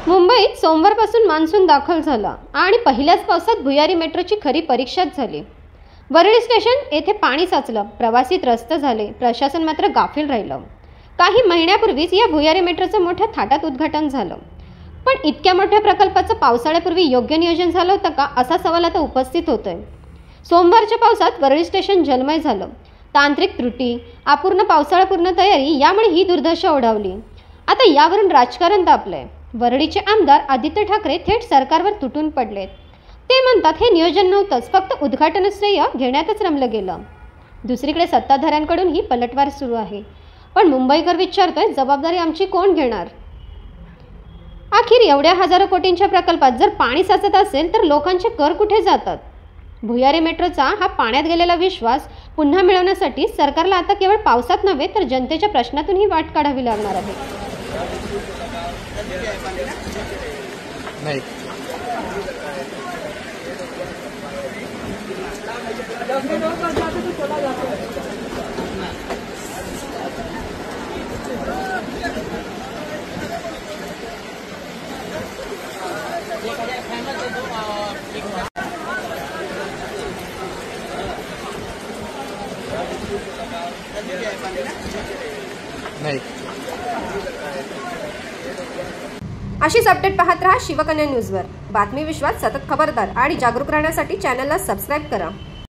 मुंबईत सोमवारपासून मान्सून दाखल झाला आणि पहिल्याच पावसात भुयारी मेट्रोची खरी परीक्षाच झाली। वरळी स्टेशन येथे पाणी साचलं, प्रवासी त्रस्त झाले, प्रशासन मात्र गाफील राहिलं। काही महिन्यापूर्वीच या भुयारी मेट्रोचं मोठ्या थाटात उद्घाटन झालं, पण इतक्या मोठ्या प्रकल्पाचं पावसाळ्यापूर्वी योग्य नियोजन झालं होतं का असा सवाल आता उपस्थित होतोय। सोमवारच्या पावसात वरळी स्टेशन जलमय झालं। तांत्रिक त्रुटी, अपूर्ण पावसाळ्यापूर्व तयारी यामुळे ही दुर्दशा ओढावली। आता यावरून राजकारण तापलंय। वरळीचे आमदार आदित्य ठाकरे थेट सरकारवर तुटून पडलेत। ते म्हणतात हे नियोजन नव्हतंच, फक्त उद्घाटन श्रेय घेण्यातच रमलं गेलं। दुसरीकडे सत्ताधाऱ्यांकडून ही पलटवार सुरू आहे, पण मुंबईकर विचारतोय जबाबदारी आमची कोण घेणार। अखेर एवढ्या हजारो कोटींच्या प्रकल्पात जर पाणी साचत असेल तर लोकांचे कर कुठे जातात। भुयारी मेट्रोचा हा पाण्यात गेलेला विश्वास पुन्हा मिळवण्यासाठी सरकारला आता केवळ पावसात नव्हे तर जनतेच्या प्रश्नातूनही वाट काढावी लागणार आहे। नहीं नहीं अशीच अपडेट पाहत रहा शिवकन्या न्यूजवर। बातमी विश्वात सतत खबरदार आणि जागरूक राहण्यासाठी चॅनलला सबस्क्राइब करा।